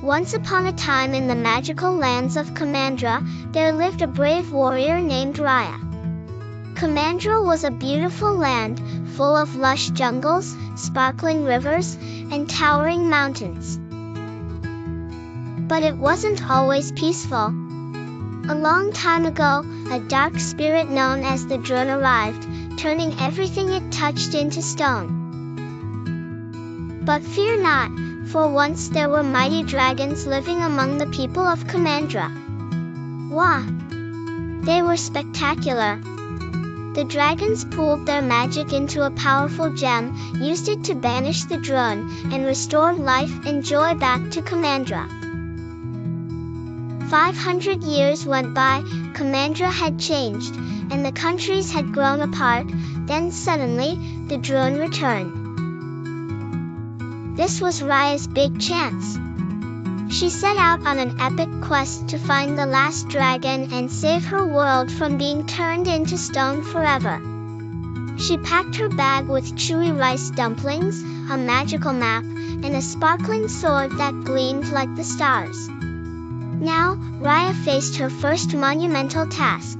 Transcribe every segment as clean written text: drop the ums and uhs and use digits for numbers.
Once upon a time in the magical lands of Kumandra, there lived a brave warrior named Raya. Kumandra was a beautiful land, full of lush jungles, sparkling rivers, and towering mountains. But it wasn't always peaceful. A long time ago, a dark spirit known as the Druun arrived, turning everything it touched into stone. But fear not, for once there were mighty dragons living among the people of Kumandra. Wah! They were spectacular. The dragons pooled their magic into a powerful gem, used it to banish the Druun, and restored life and joy back to Kumandra. 500 years went by, Kumandra had changed, and the countries had grown apart. Then suddenly, the Druun returned. This was Raya's big chance. She set out on an epic quest to find the last dragon and save her world from being turned into stone forever. She packed her bag with chewy rice dumplings, a magical map, and a sparkling sword that gleamed like the stars. Now, Raya faced her first monumental task.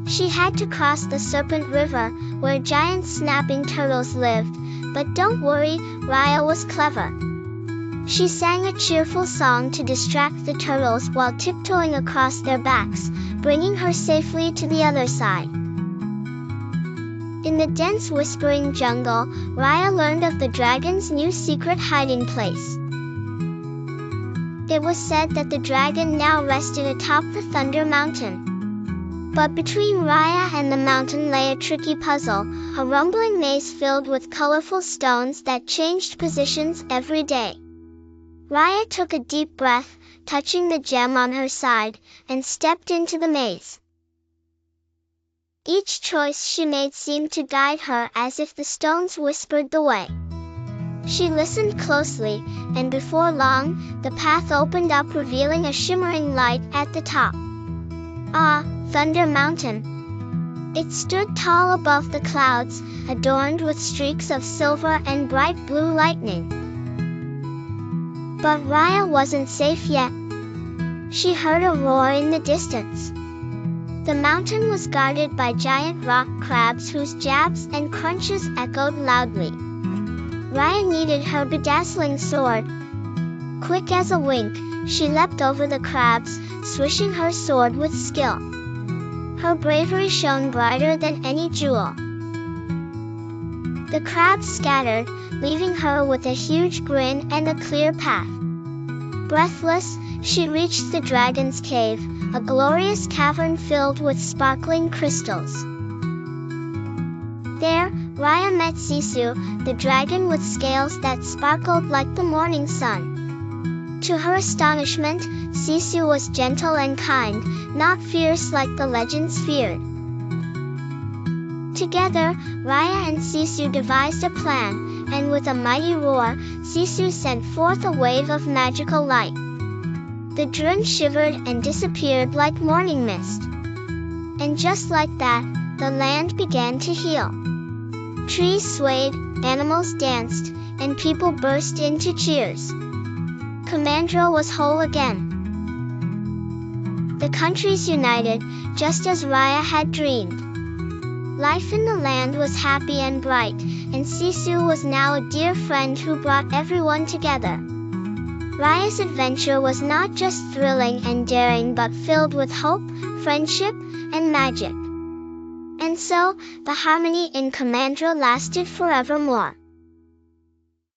She had to cross the Serpent River, where giant snapping turtles lived. But don't worry, Raya was clever. She sang a cheerful song to distract the turtles while tiptoeing across their backs, bringing her safely to the other side. In the dense whispering jungle, Raya learned of the dragon's new secret hiding place. It was said that the dragon now rested atop the Thunder Mountain. But between Raya and the mountain lay a tricky puzzle, a rumbling maze filled with colorful stones that changed positions every day. Raya took a deep breath, touching the gem on her side, and stepped into the maze. Each choice she made seemed to guide her as if the stones whispered the way. She listened closely, and before long, the path opened up, revealing a shimmering light at the top. Ah, Thunder Mountain! It stood tall above the clouds, adorned with streaks of silver and bright blue lightning. But Raya wasn't safe yet. She heard a roar in the distance. The mountain was guarded by giant rock crabs whose jabs and crunches echoed loudly. Raya needed her bedazzling sword. Quick as a wink, she leapt over the crabs, swishing her sword with skill. Her bravery shone brighter than any jewel. The crabs scattered, leaving her with a huge grin and a clear path. Breathless, she reached the dragon's cave, a glorious cavern filled with sparkling crystals. There, Raya met Sisu, the dragon with scales that sparkled like the morning sun. To her astonishment, Sisu was gentle and kind, not fierce like the legends feared. Together, Raya and Sisu devised a plan, and with a mighty roar, Sisu sent forth a wave of magical light. The Druun shivered and disappeared like morning mist. And just like that, the land began to heal. Trees swayed, animals danced, and people burst into cheers. Kumandra was whole again. The countries united, just as Raya had dreamed. Life in the land was happy and bright, and Sisu was now a dear friend who brought everyone together. Raya's adventure was not just thrilling and daring but filled with hope, friendship, and magic. And so, the harmony in Kumandra lasted forevermore.